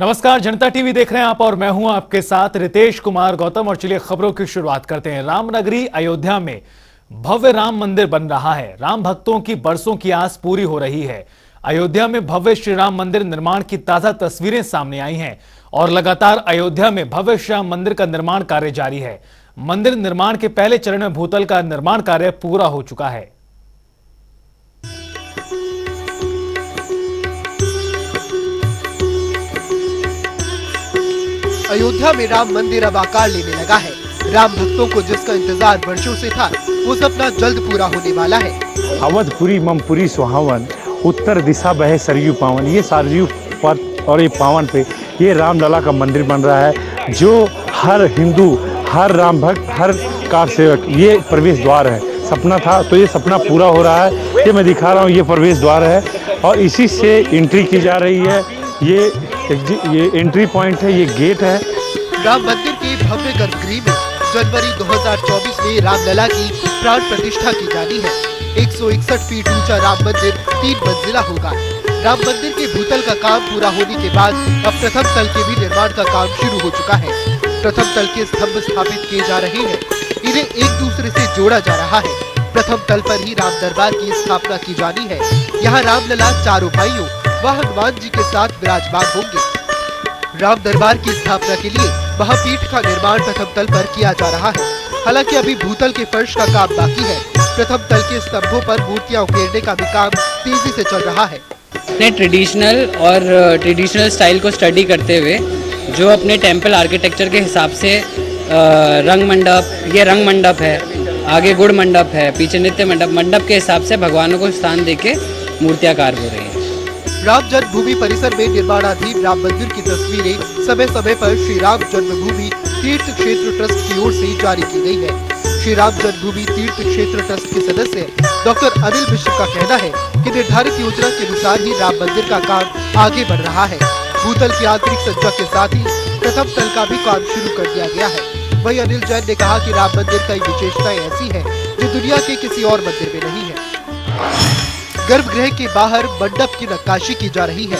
नमस्कार, जनता टीवी देख रहे हैं आप और मैं हूं आपके साथ रितेश कुमार गौतम। और चलिए खबरों की शुरुआत करते हैं। रामनगरी अयोध्या में भव्य राम मंदिर बन रहा है। राम भक्तों की बरसों की आस पूरी हो रही है। अयोध्या में भव्य श्री राम मंदिर निर्माण की ताजा तस्वीरें सामने आई हैं और लगातार अयोध्या में भव्य श्री राम मंदिर का निर्माण कार्य जारी है। मंदिर निर्माण के पहले चरण में भूतल का निर्माण कार्य पूरा हो चुका है। अयोध्या में राम मंदिर अब आकार लेने लगा है। राम भक्तों को जिसका इंतजार वर्षों से था, वो सपना जल्द पूरा होने वाला है। अवधपुरी ममपुरी सुहावन, उत्तर दिशा बहे सरयू पावन। ये सरयू पथ और ये पावन पे ये रामलला का मंदिर बन रहा है, जो हर हिंदू, हर राम भक्त, हर कार सेवक ये प्रवेश द्वार है। सपना था तो ये सपना पूरा हो रहा है। ये मैं दिखा रहा हूँ, ये प्रवेश द्वार है और इसी से एंट्री की जा रही है। ये एंट्री पॉइंट है, ये गेट है। राम मंदिर के भव्य गर्भगृह में जनवरी 2024 में रामलला की प्राण प्रतिष्ठा की जानी है। 161 फीट ऊंचा राम मंदिर 3 मंजिला होगा। राम मंदिर के भूतल का काम पूरा होने के बाद अब प्रथम तल के भी निर्माण का काम शुरू हो चुका है। प्रथम तल के स्तंभ स्थापित किए जा रहे हैं, इन्हें एक दूसरे से जोड़ा जा रहा है। प्रथम तल पर ही राम दरबार की स्थापना की जानी है। यहाँ रामलला चारों भाइयों व हनुमान जी के साथ विराजमान होंगे। राम दरबार की स्थापना के लिए महापीठ का निर्माण प्रथम तल पर किया जा रहा है। हालांकि अभी भूतल के फर्श का काम बाकी है। प्रथम तल के स्तंभों पर मूर्तियां उकेरने का भी काम तेजी से चल रहा है। अपने ट्रेडिशनल स्टाइल को स्टडी करते हुए जो अपने टेम्पल आर्किटेक्चर के हिसाब से रंग मंडप, ये रंग मंडप है, आगे गुड़ मंडप है, पीछे नित्य मंडप के हिसाब से भगवानों को स्थान देके मूर्तियाकार हो रही है। राम जन्मभूमि परिसर में निर्माणाधीन राम मंदिर की तस्वीरें समय समय पर श्री राम जन्मभूमि तीर्थ क्षेत्र ट्रस्ट की ओर से जारी की गई है। श्री राम जन्मभूमि तीर्थ क्षेत्र ट्रस्ट के सदस्य डॉक्टर अनिल मिश्र का कहना है कि निर्धारित योजना के अनुसार ही राम मंदिर का काम आगे बढ़ रहा है। भूतल की आंतरिक सज्जा के साथ ही प्रथम तल का भी काम शुरू कर दिया गया है। वहीं अनिल जैन ने कहा कि राम मंदिर की विशेषताएं ऐसी है जो दुनिया के किसी और मंदिर में नहीं है। गर्भगृह के बाहर मंडप की नक्काशी की जा रही है।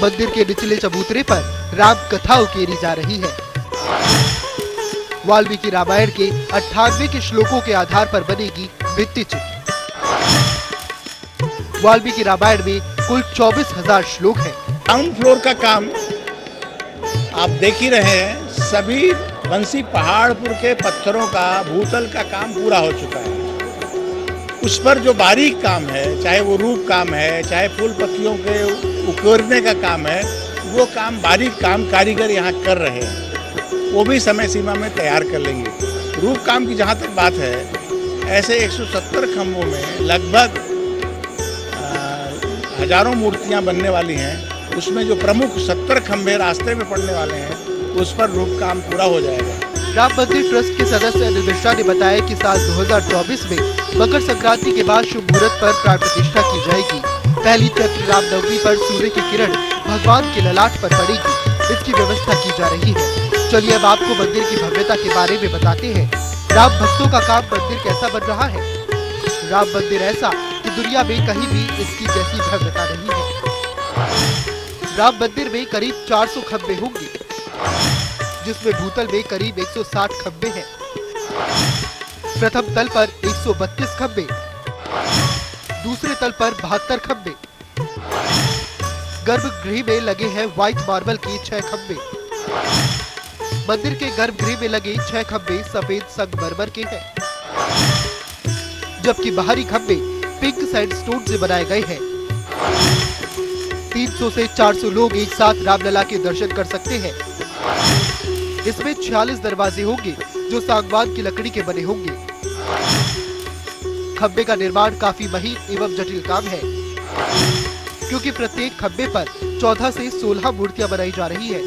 मंदिर के निचले चबूतरे पर राम कथा उकेरी जा रही है। वाल्मीकि रामायण के 98 के श्लोकों के आधार पर बनेगी भित्ति चित्र। वाल्मीकि रामायण में कुल 24,000 श्लोक हैं। ग्राउंड फ्लोर का काम आप देख ही रहे हैं। सभी बंसी पहाड़पुर के पत्थरों का भूतल का काम पूरा हो चुका है। उस पर जो बारीक काम है, चाहे वो रूप काम है, चाहे फूल पत्तियों के उकेरने का काम है, वो काम बारीक काम कारीगर यहाँ कर रहे हैं। वो भी समय सीमा में तैयार कर लेंगे। रूप काम की जहाँ तक बात है, ऐसे 170 खम्भों में लगभग हजारों मूर्तियाँ बनने वाली हैं। उसमें जो प्रमुख 70 खम्भे रास्ते में पड़ने वाले हैं, उस पर रूप काम पूरा हो जाएगा। राम मंदिर ट्रस्ट के सदस्य अनिल मिश्रा ने बताया कि साल 2024 में मकर संक्रांति के बाद शुभ मुहूर्त पर प्राण प्रतिष्ठा की जाएगी। पहली चैत्र रामनवमी पर सूर्य की किरण भगवान के ललाट पर पड़ेगी। इसकी व्यवस्था की जा रही है। चलिए अब आपको मंदिर की भव्यता के बारे में बताते हैं। राम भक्तों का काम मंदिर कैसा बन रहा है। राम मंदिर ऐसा कि दुनिया में कहीं भी इसकी जैसी भव्यता नहीं है। राम मंदिर में करीब 400 खंबे होंगे, जिसमें भूतल में करीब 160 खंबे हैं। प्रथम तल पर 132 खंबे, दूसरे तल पर 72 खंबे। गर्भगृह में लगे हैं व्हाइट मार्बल के 6 खंबे। मंदिर के गर्भगृह में लगे 6 खंबे सफेद संगमरमर के हैं, जबकि बाहरी खंबे पिंक सैंडस्टोन से बनाए गए हैं। 300 से 400 लोग एक साथ रामलला के दर्शन कर सकते हैं। इसमें 46 दरवाजे होंगे जो सागवान की लकड़ी के बने होंगे। खंबे का निर्माण काफी महीन एवं जटिल काम है, क्योंकि प्रत्येक खंबे पर 14 से 16 मूर्तियां बनाई जा रही है।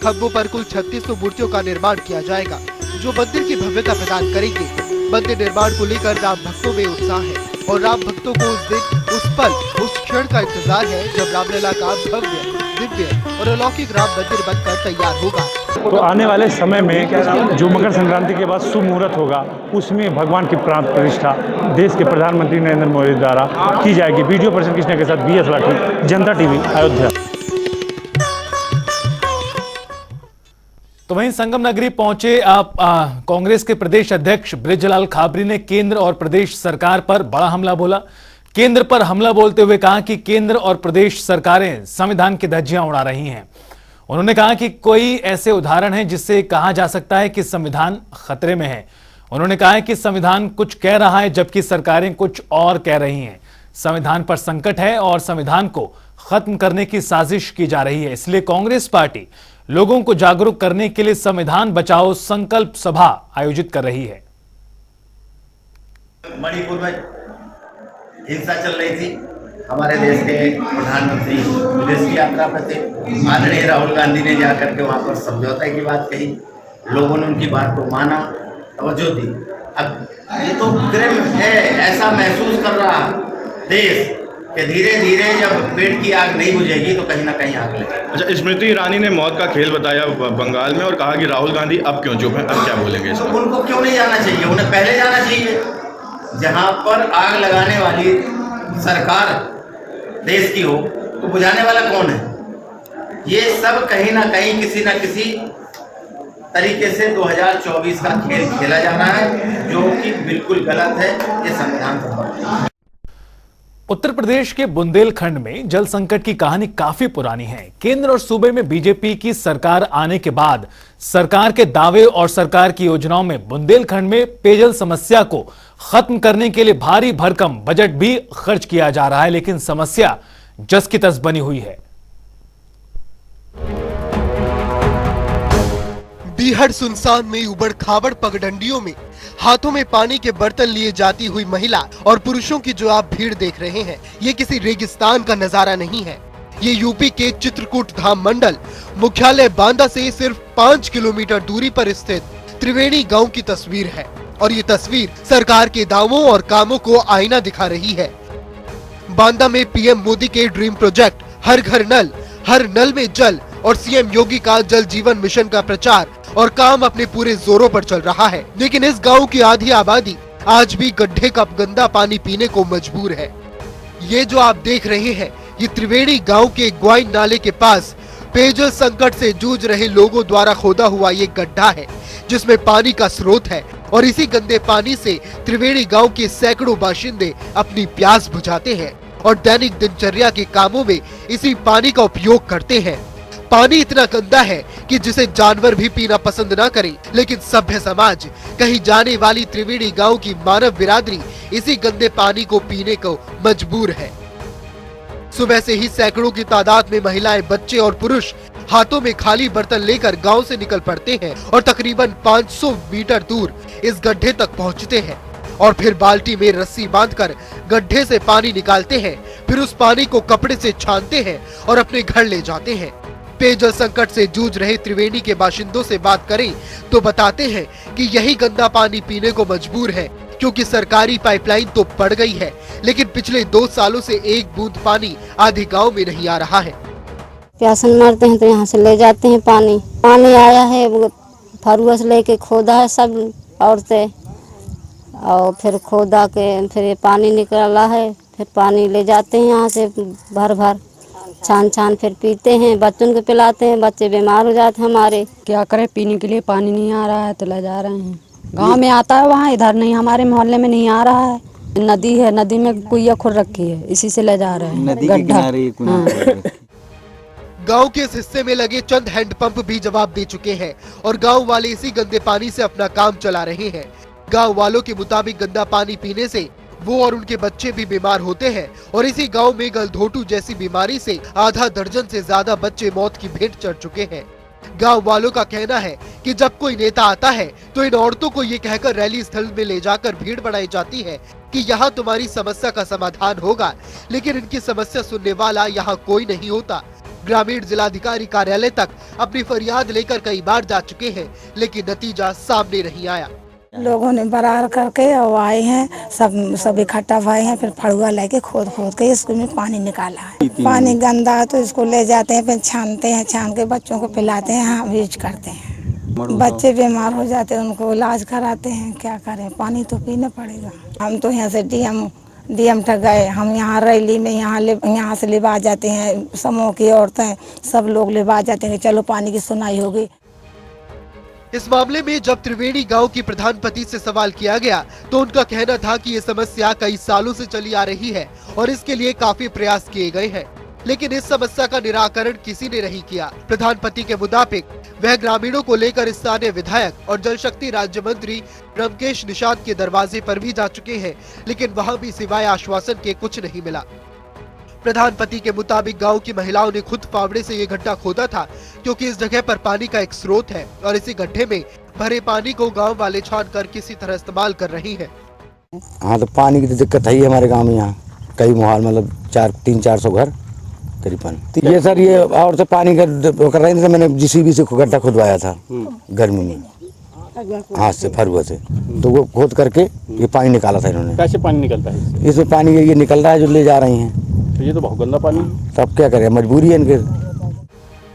खंबों पर कुल 3600 मूर्तियों का निर्माण किया जाएगा, जो मंदिर की भव्यता प्रदान करेंगे। मंदिर निर्माण को लेकर राम भक्तों में उत्साह है और राम भक्तों को उस दिन, उस पल, उस क्षण का इंतजार है जब रामलला का भव्य, दिव्य और अलौकिक राम मंदिर बनकर तैयार होगा। तो आने वाले समय में जो मकर संक्रांति के बाद शुभ मुहूर्त होगा, उसमें भगवान की प्राण प्रतिष्ठा देश के प्रधानमंत्री नरेंद्र मोदी द्वारा की जाएगी। वीडियो पर्सन कृष्णा के साथ BS राठी, जनता टीवी, अयोध्या। तो वहीं संगम नगरी पहुंचे कांग्रेस के प्रदेश अध्यक्ष बृजलाल खाबरी ने केंद्र और प्रदेश सरकार पर बड़ा हमला बोला। केंद्र पर हमला बोलते हुए कहा कि केंद्र और प्रदेश सरकारें संविधान की धज्जियां उड़ा रही हैं। उन्होंने कहा कि कोई ऐसे उदाहरण है जिससे कहा जा सकता है कि संविधान खतरे में है। उन्होंने कहा है कि संविधान कुछ कह रहा है जबकि सरकारें कुछ और कह रही हैं। संविधान पर संकट है और संविधान को खत्म करने की साजिश की जा रही है। इसलिए कांग्रेस पार्टी लोगों को जागरूक करने के लिए संविधान बचाओ संकल्प सभा आयोजित कर रही है। मणिपुर में हिंसा चल रही थी, हमारे देश के प्रधानमंत्री विदेश की यात्रा पर थे। आदरणीय राहुल गांधी ने जाकर के वहाँ पर समझौते की बात कही, लोगों ने उनकी बात को माना, तवज्जो दी। अब ये तो ग्रह है, ऐसा महसूस कर रहा देश कि धीरे धीरे जब पेट की आग नहीं बुझेगी तो कहीं ना कहीं आग लगेगी। अच्छा, स्मृति ईरानी ने मौत का खेल बताया बंगाल में और कहा कि राहुल गांधी अब क्यों चुप हैं, अब क्या बोलेंगे? तो उनको क्यों नहीं जाना चाहिए? उन्हें पहले जाना चाहिए। जहाँ पर आग लगाने वाली सरकार देश की हो तो बुझाने वाला कौन है? ये सब कहीं ना कहीं किसी न किसी तरीके से 2024 का खेल खेला जा रहा है, जो कि बिल्कुल गलत है। ये संविधान पर उत्तर प्रदेश के बुंदेलखंड में जल संकट की कहानी काफी पुरानी है। केंद्र और सूबे में बीजेपी की सरकार आने के बाद सरकार के दावे और सरकार की योजनाओं में बुंदेलखंड में पेयजल समस्या को खत्म करने के लिए भारी भरकम बजट भी खर्च किया जा रहा है, लेकिन समस्या जस की तस बनी हुई है। बीहड़ सुनसान में उबड़ खाबड़ पगडंडियों में हाथों में पानी के बर्तन लिए जाती हुई महिला और पुरुषों की जो आप भीड़ देख रहे हैं, ये किसी रेगिस्तान का नजारा नहीं है। ये यूपी के चित्रकूट धाम मंडल मुख्यालय बांदा से सिर्फ 5 किलोमीटर दूरी पर स्थित त्रिवेणी गांव की तस्वीर है। और ये तस्वीर सरकार के दावों और कामों को आईना दिखा रही है। बांदा में पीएम मोदी के ड्रीम प्रोजेक्ट हर घर नल, हर नल में जल और सीएम योगी का जल जीवन मिशन का प्रचार और काम अपने पूरे जोरों पर चल रहा है। लेकिन इस गांव की आधी आबादी आज भी गड्ढे का गंदा पानी पीने को मजबूर है। ये जो आप देख रहे हैं, ये त्रिवेणी गांव के ग्वाइन नाले के पास पेयजल संकट से जूझ रहे लोगों द्वारा खोदा हुआ ये गड्ढा है, जिसमें पानी का स्रोत है। और इसी गंदे पानी से त्रिवेणी गांव के सैकड़ों बाशिंदे अपनी प्यास बुझाते हैं और दैनिक दिनचर्या के कामों में इसी पानी का उपयोग करते हैं। पानी इतना गंदा है कि जिसे जानवर भी पीना पसंद ना करें, लेकिन सभ्य समाज कहीं जाने वाली त्रिवेणी गांव की मानव बिरादरी इसी गंदे पानी को पीने को मजबूर है। सुबह से ही सैकड़ों की तादाद में महिलाएं, बच्चे और पुरुष हाथों में खाली बर्तन लेकर गांव से निकल पड़ते हैं और तकरीबन 500 मीटर दूर इस गड्ढे तक पहुंचते हैं और फिर बाल्टी में रस्सी बांधकर गड्ढे से पानी निकालते हैं। फिर उस पानी को कपड़े से छानते हैं और अपने घर ले जाते हैं। पेयजल संकट से जूझ रहे त्रिवेणी के बाशिंदों से बात करें तो बताते हैं कि यही गंदा पानी पीने को मजबूर है, क्योंकि सरकारी पाइपलाइन तो पड़ गई है, लेकिन पिछले 2 सालों से एक बूंद पानी आधे गांव में नहीं आ रहा है। प्यासन मरते हैं तो यहाँ से ले जाते हैं पानी। पानी आया है, वो फरुआ से लेके खोदा है सब औरतें, और फिर खोदा के फिर ये पानी निकला है, फिर पानी ले जाते हैं यहाँ से भर भर, छान छान फिर पीते हैं, बच्चों को पिलाते हैं, बच्चे बीमार हो जाते हैं हमारे। क्या करें, पीने के लिए पानी नहीं आ रहा है तो ले जा रहे हैं। गांव में आता है, वहाँ इधर नहीं, हमारे मोहल्ले में नहीं आ रहा है। नदी है, नदी में कुइया खुद रखी है, इसी से ले जा रहे हैं। नदी के किनारे गांव के इस हिस्से में लगे चंद हैंडपंप भी जवाब दे चुके हैं और गांव वाले इसी गंदे पानी से अपना काम चला रहे हैं। गांव वालों के मुताबिक गंदा पानी पीने से वो और उनके बच्चे भी बीमार होते हैं और इसी गांव में गलघोटू जैसी बीमारी से आधा दर्जन से ज्यादा बच्चे मौत की भेंट चढ़ चुके हैं। गांव वालों का कहना है कि जब कोई नेता आता है तो इन औरतों को ये कहकर रैली स्थल में ले जाकर भीड़ बढ़ाई जाती है कि यहाँ तुम्हारी समस्या का समाधान होगा, लेकिन इनकी समस्या सुनने वाला यहाँ कोई नहीं होता। ग्रामीण जिलाधिकारी कार्यालय तक अपनी फरियाद लेकर कई बार जा चुके हैं, लेकिन नतीजा सामने नहीं आया। लोगों ने बरार करके और आए हैं, सब इकट्ठा हुए हैं, फिर फड़ुआ लेके खोद के स्कूल में पानी निकाला है। पानी गंदा है तो इसको ले जाते हैं, फिर छानते हैं, छान के बच्चों को पिलाते हैं, हाँ यूज करते हैं। बच्चे बीमार हो जाते हैं, उनको इलाज कराते हैं, क्या करें, पानी तो पीना पड़ेगा। हम तो यहाँ से डीएम तक गए, हम यहाँ रैली में यहाँ से लिवा जाते हैं, समूह की औरतें सब लोग लिवा जाते हैं, चलो पानी की सुनाई होगी। इस मामले में जब त्रिवेणी गांव की प्रधानपति से सवाल किया गया तो उनका कहना था कि ये समस्या कई सालों से चली आ रही है और इसके लिए काफी प्रयास किए गए हैं, लेकिन इस समस्या का निराकरण किसी ने नहीं किया। प्रधानपति के मुताबिक वह ग्रामीणों को लेकर स्थानीय विधायक और जल शक्ति राज्य मंत्री रमकेश निषाद के दरवाजे पर भी जा चुके हैं, लेकिन वहाँ भी सिवाय आश्वासन के कुछ नहीं मिला। प्रधानपति के मुताबिक गांव की महिलाओं ने खुद फावड़े से ये गड्ढा खोदा था, क्योंकि इस जगह पर पानी का एक स्रोत है और इसी गड्ढे में भरे पानी को गांव वाले छानकर किसी तरह इस्तेमाल कर रही हैं। हाँ, तो पानी की तो दिक्कत है ही हमारे गांव में। यहाँ कई मुहाल मतलब 300-400 घर करीबन। ये सर ये और से पानी का कर रहे थे, मैंने JCB से गड्ढा खुदवाया था गर्मी में, हाथ से फरुआ से, तो वो खोद करके ये पानी निकाला था इन्होंने। कैसे पानी निकलता है इसमें? पानी ये निकल रहा है जो ले जा रही हैं। तो ये तो बहुत गंदा पानी। तब क्या करें, मजबूरी है इनके।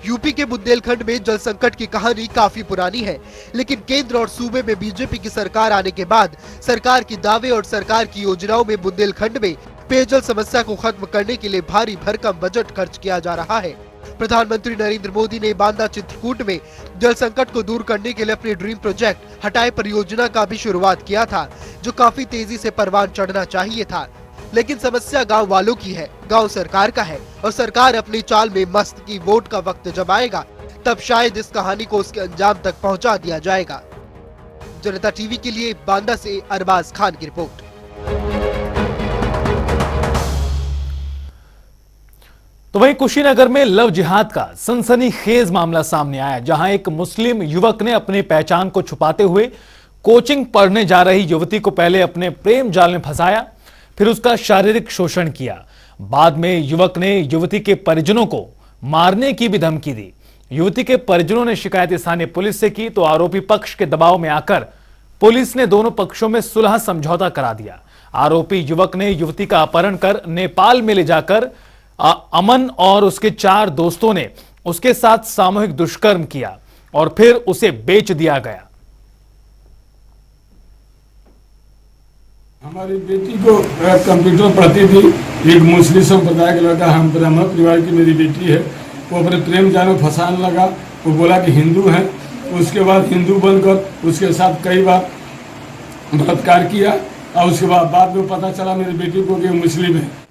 यूपी के बुंदेलखंड में जल संकट की कहानी काफी पुरानी है, लेकिन केंद्र और सूबे में बीजेपी की सरकार आने के बाद सरकार की दावे और सरकार की योजनाओं में बुंदेलखंड में पेयजल समस्या को खत्म करने के लिए भारी भरकम बजट खर्च किया जा रहा है। प्रधानमंत्री नरेंद्र मोदी ने बांदा चित्रकूट में जल संकट को दूर करने के लिए अपने ड्रीम प्रोजेक्ट हटाए परियोजना का भी शुरुआत किया था, जो काफी तेजी से परवान चढ़ना चाहिए था। लेकिन समस्या गांव वालों की है, गांव सरकार का है, और सरकार अपनी चाल में मस्त की वोट का वक्त जब आएगा तब शायद इस कहानी को उसके अंजाम तक पहुंचा दिया जाएगा। जनता टीवी के लिए बांदा से अरबाज खान की रिपोर्ट। तो वहीं कुशीनगर में लव जिहाद का सनसनीखेज मामला सामने आया, जहां एक मुस्लिम युवक ने अपनी पहचान को छुपाते हुए कोचिंग पढ़ने जा रही युवती को पहले अपने प्रेम जाल में फंसाया, फिर उसका शारीरिक शोषण किया। बाद में युवक ने युवती के परिजनों को मारने की भी धमकी दी। युवती के परिजनों ने शिकायत स्थानीय पुलिस से की तो आरोपी पक्ष के दबाव में आकर पुलिस ने दोनों पक्षों में सुलह समझौता करा दिया। आरोपी युवक ने युवती का अपहरण कर नेपाल में ले जाकर अमन और उसके 4 दोस्तों ने उसके साथ सामूहिक दुष्कर्म किया और फिर उसे बेच दिया गया। हमारी बेटी को कंप्यूटर पढ़ती थी, एक मुस्लिम संप्रदाय का लड़का, हम ब्राह्मण परिवार की मेरी बेटी है, वो अपने प्रेम जाल में फंसाने लगा। वो बोला कि हिंदू है, उसके बाद हिंदू बनकर उसके साथ कई बार बलात्कार किया और उसके बाद में पता चला मेरी बेटी को कि मुस्लिम है।